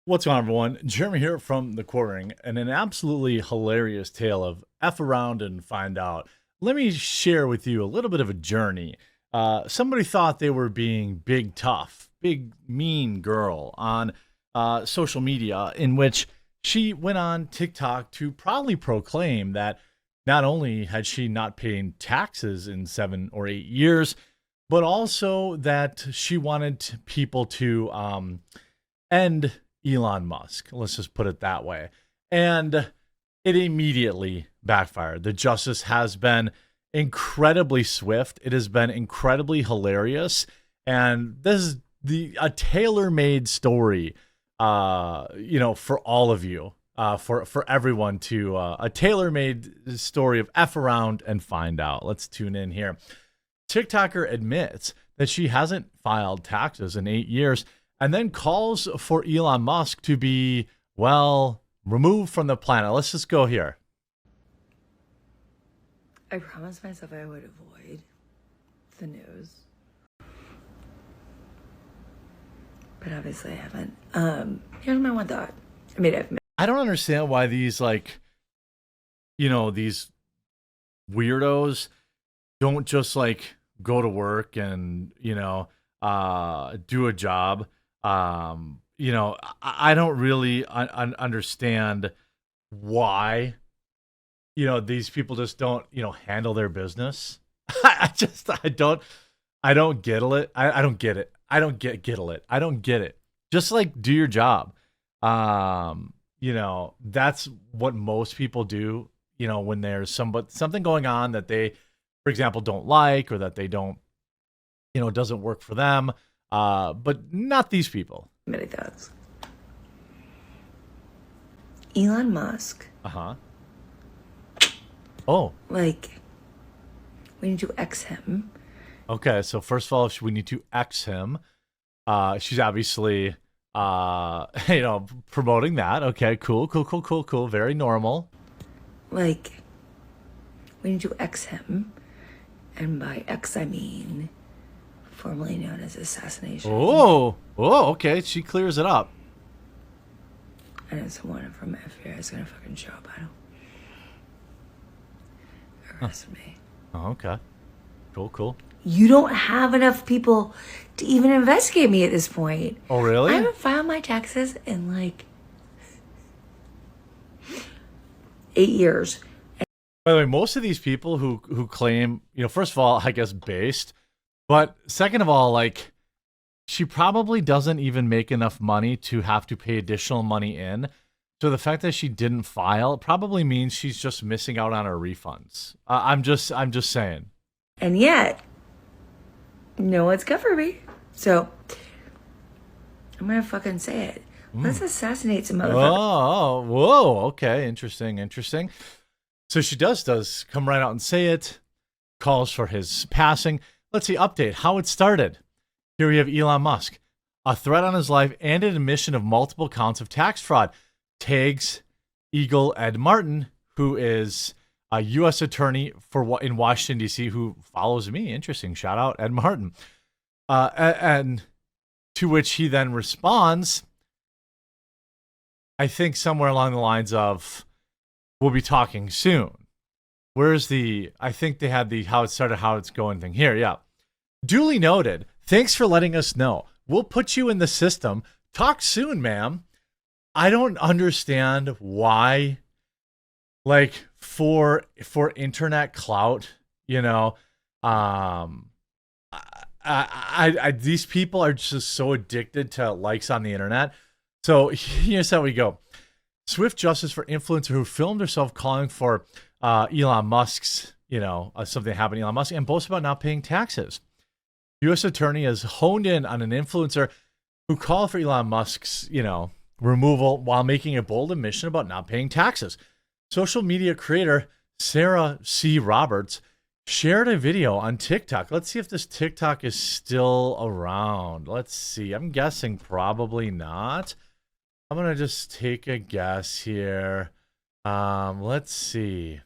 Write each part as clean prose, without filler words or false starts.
What's going on, everyone? Jeremy here from The Quartering, and an absolutely hilarious tale of F around and find out. Let me share with you a little bit of a journey. Somebody thought they were being big tough, big mean girl on social media, in which she went on TikTok to proudly proclaim that not only had she not paid taxes in 7 or 8 years, but also that she wanted people to end Elon Musk. Let's just put it that way. And it immediately backfired. The justice has been incredibly swift. It has been incredibly hilarious. And this is a tailor-made story, for all of you, for everyone to a tailor-made story of F around and find out. Let's tune in here. TikToker admits that she hasn't filed taxes in 8 years and then calls for Elon Musk to be, well, removed from the planet. Let's just go here. I promised myself I would avoid the news. But obviously I haven't. Here's my one thought. I don't understand why these, these weirdos don't just, go to work and, do a job. I don't really understand why, these people just don't, handle their business. I don't get it. I don't get it. I don't get it. I don't get it. Just do your job. That's what most people do, when there's something going on that they, for example, don't like, or that they don't, doesn't work for them. But not these people. Many thoughts. Elon Musk. Uh-huh. Oh. We need to X him. Okay, so first of all, we need to X him. She's obviously, promoting that. Okay, cool. Very normal. We need to X him. And by X, I mean formerly known as assassination. Oh, okay. She clears it up. I know someone from FBI is gonna fucking show up. I don't arrest me. Oh, okay. Cool. You don't have enough people to even investigate me at this point. Oh, really? I haven't filed my taxes in 8 years. By the way, most of these people who claim, first of all, I guess based, but second of all, she probably doesn't even make enough money to have to pay additional money in. So the fact that she didn't file probably means she's just missing out on her refunds. I'm just saying. And yet, no one's covered me. So I'm gonna fucking say it. Let's assassinate some motherfuckers. Oh, whoa, okay, interesting. So she does come right out and say it, calls for his passing. Let's see, update, how it started. Here we have Elon Musk, a threat on his life and an admission of multiple counts of tax fraud. Tags Eagle Ed Martin, who is a U.S. attorney in Washington, D.C., who follows me. Interesting, shout out Ed Martin. And to which he then responds, I think somewhere along the lines of, we'll be talking soon. I think they had the how it started, how it's going thing here. Yeah. Duly noted. Thanks for letting us know. We'll put you in the system. Talk soon, ma'am. I don't understand why, for internet clout, these people are just so addicted to likes on the internet. So here's how we go. Swift justice for influencer who filmed herself calling for Elon Musk's, something happened to Elon Musk, and boasts about not paying taxes. U.S. attorney has honed in on an influencer who called for Elon Musk's, removal while making a bold admission about not paying taxes. Social media creator Sarah C. Roberts shared a video on TikTok. Let's see if this TikTok is still around. Let's see. I'm guessing probably not. I'm going to just take a guess here. Let's see.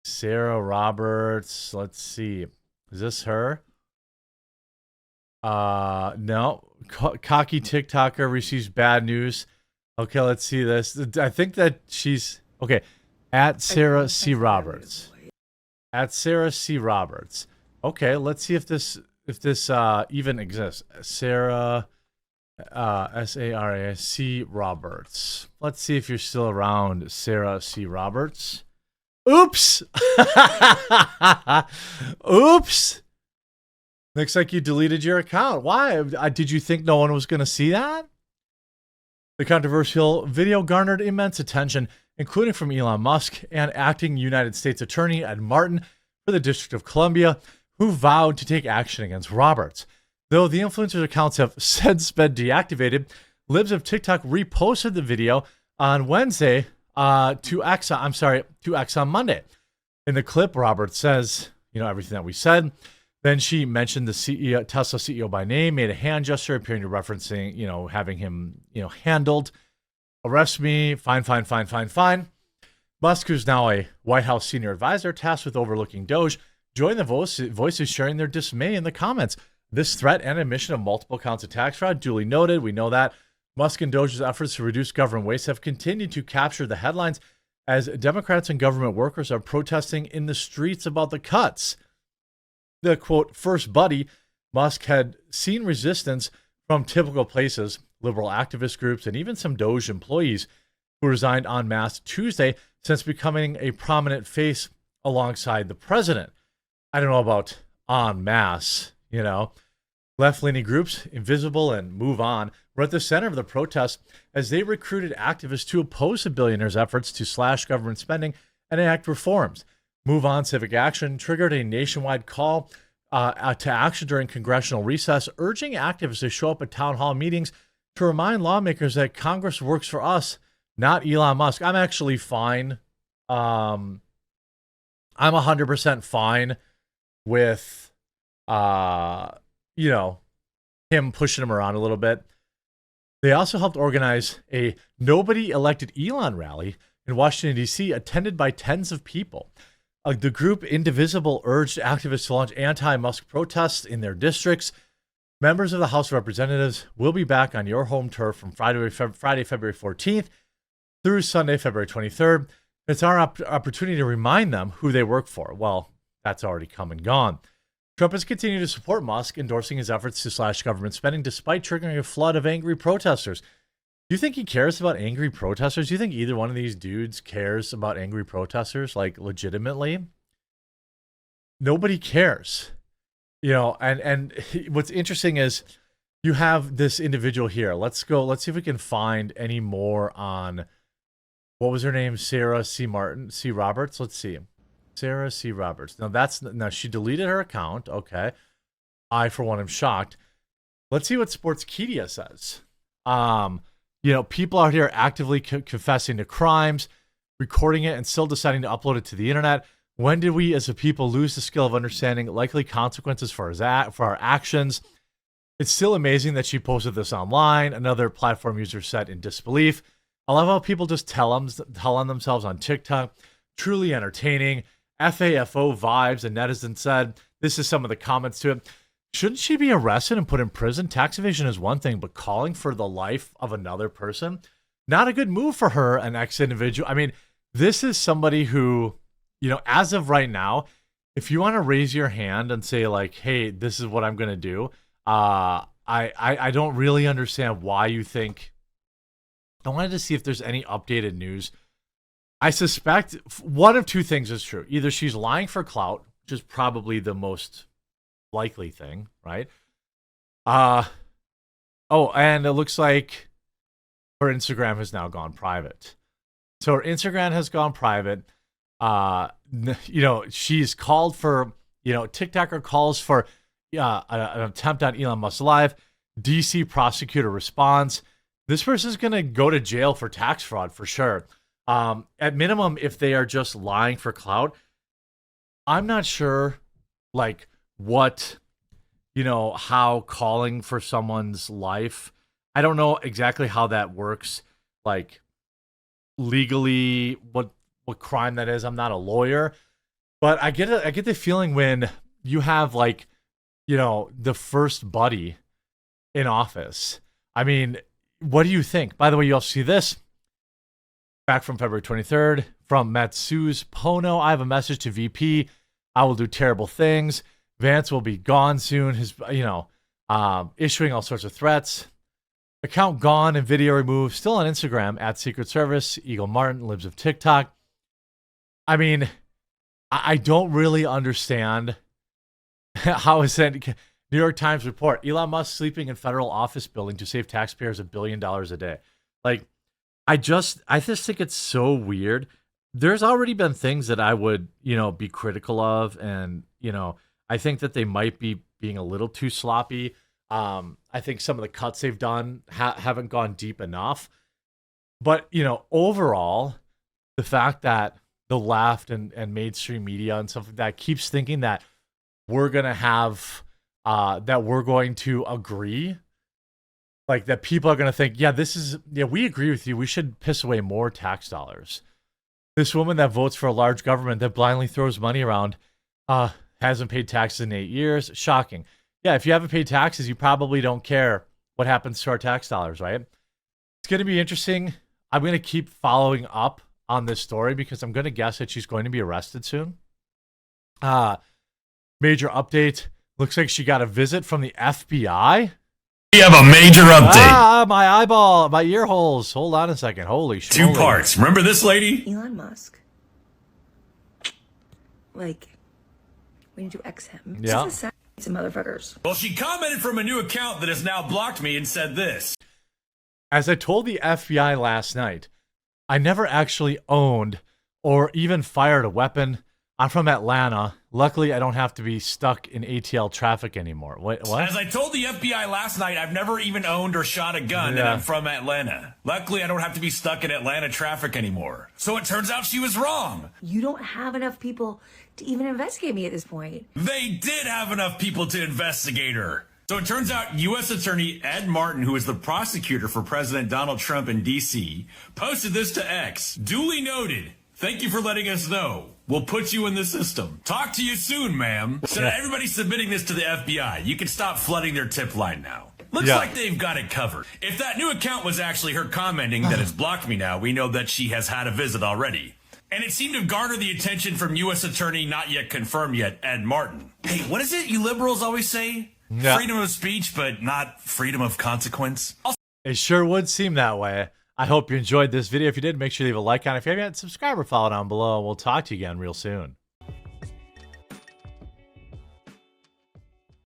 Sarah Roberts. Let's see. Is this her? No. Cocky TikToker receives bad news Okay, let's see this. I think that she's okay. At Sarah C. Roberts. At Sarah C. Roberts. Okay, let's see if this even exists. Sarah SARA-C Roberts. Let's see if you're still around, Sarah C. Roberts. Oops. Oops. Looks like you deleted your account. Why? Did you think no one was going to see that? The controversial video garnered immense attention, including from Elon Musk and acting United States Attorney Ed Martin for the District of Columbia, who vowed to take action against Roberts. Though the influencer's accounts have since been deactivated, libs of TikTok reposted the video on Wednesday to X on Monday. In the clip, Roberts says, everything that we said. Then she mentioned the CEO, Tesla CEO by name, made a hand gesture appearing to referencing, having him, handled. Arrest me, fine. Musk, who's now a White House senior advisor tasked with overlooking Doge, joined the voices sharing their dismay in the comments. This threat and admission of multiple counts of tax fraud, duly noted. We know that Musk and Doge's efforts to reduce government waste have continued to capture the headlines as Democrats and government workers are protesting in the streets about the cuts. The, quote, first buddy, Musk had seen resistance from typical places, liberal activist groups, and even some Doge employees who resigned en masse Tuesday since becoming a prominent face alongside the president. I don't know about en masse, Left-leaning groups, Invisible and Move On, were at the center of the protest as they recruited activists to oppose the billionaire's efforts to slash government spending and enact reforms. Move On Civic Action triggered a nationwide call to action during congressional recess, urging activists to show up at town hall meetings to remind lawmakers that Congress works for us, not Elon Musk. I'm actually fine. I'm 100% fine with, him pushing him around a little bit. They also helped organize a Nobody Elected Elon rally in Washington, D.C., attended by tens of people. The group Indivisible urged activists to launch anti-Musk protests in their districts. Members of the House of Representatives will be back on your home turf from Friday, February 14th through Sunday, February 23rd. It's our opportunity to remind them who they work for. Well, that's already come and gone. Trump has continued to support Musk, endorsing his efforts to slash government spending despite triggering a flood of angry protesters. Do you think he cares about angry protesters? Do you think either one of these dudes cares about angry protesters, like legitimately? Nobody cares. And what's interesting is you have this individual here. Let's see if we can find any more on, what was her name? Sarah C. Roberts. Let's see. Sarah C. Roberts. Now she deleted her account. Okay. I, for one, am shocked. Let's see what Sportskeeda says. People out here actively confessing to crimes, recording it, and still deciding to upload it to the internet. When did we as a people lose the skill of understanding likely consequences for our actions? It's still amazing that she posted this online. Another platform user sat in disbelief. I love how people just tell on themselves on TikTok. Truly entertaining. FAFO vibes, a netizen said. This is some of the comments to it. Shouldn't she be arrested and put in prison? Tax evasion is one thing, but calling for the life of another person, not a good move for her, an ex-individual. I mean, this is somebody who, as of right now, if you want to raise your hand and say like, hey, this is what I'm going to do, I don't really understand why you think. I wanted to see if there's any updated news. I suspect one of two things is true. Either she's lying for clout, which is probably the most likely thing, right? And it looks like her Instagram has now gone private. So her Instagram has gone private. She's called for, TikToker calls for an attempt on Elon Musk's life. DC prosecutor responds. This person's going to go to jail for tax fraud for sure. At minimum, if they are just lying for clout, I'm not sure, how calling for someone's life. I don't know exactly how that works, legally, what crime that is. I'm not a lawyer, but I get the feeling when you have the first buddy in office. I mean, what do you think? By the way, you also see this back from February 23rd from Matsu's Pono. I have a message to VP. I will do terrible things. Vance will be gone soon. His, issuing all sorts of threats. Account gone and video removed. Still on Instagram at Secret Service. Eagle Martin, Libs of TikTok. I mean, I don't really understand how is that. New York Times report, Elon Musk sleeping in federal office building to save taxpayers $1 billion a day. Like, I just think it's so weird. There's already been things that I would, be critical of. And, I think that they might be being a little too sloppy. I think some of the cuts they've done haven't gone deep enough. But, overall, the fact that the left and mainstream media and stuff like that keeps thinking that we're going to have, that we're going to agree, like that people are going to think, we agree with you. We should piss away more tax dollars. This woman that votes for a large government that blindly throws money around, hasn't paid taxes in 8 years. Shocking. Yeah, if you haven't paid taxes, you probably don't care what happens to our tax dollars, right? It's going to be interesting. I'm going to keep following up on this story because I'm going to guess that she's going to be arrested soon. Major update. Looks like she got a visit from the FBI. We have a major update. My eyeball, my ear holes. Hold on a second. Holy shit. 2 parts. Remember this lady? Elon Musk. Like, we need to X him. Yeah. Just assassinate some motherfuckers. Well, she commented from a new account that has now blocked me and said this. As I told the FBI last night, I never actually owned or even fired a weapon. I'm from Atlanta. Luckily, I don't have to be stuck in ATL traffic anymore. What? As I told the FBI last night, I've never even owned or shot a gun, and I'm from Atlanta. Luckily, I don't have to be stuck in Atlanta traffic anymore. So it turns out she was wrong. You don't have enough people to even investigate me at this point. They did have enough people to investigate her. So it turns out U.S. Attorney Ed Martin, who is the prosecutor for President Donald Trump in D.C., posted this to X. Duly noted. Thank you for letting us know. We'll put you in the system. Talk to you soon, ma'am. So everybody's submitting this to the FBI. You can stop flooding their tip line now. Looks like they've got it covered. If that new account was actually her commenting that has blocked me now, we know that she has had a visit already. And it seemed to garner the attention from U.S. Attorney not yet confirmed yet, Ed Martin. Hey, what is it you liberals always say? Yeah. Freedom of speech, but not freedom of consequence? It sure would seem that way. I hope you enjoyed this video. If you did, make sure you leave a like on it. If you haven't yet, subscribe or follow down below. We'll talk to you again real soon.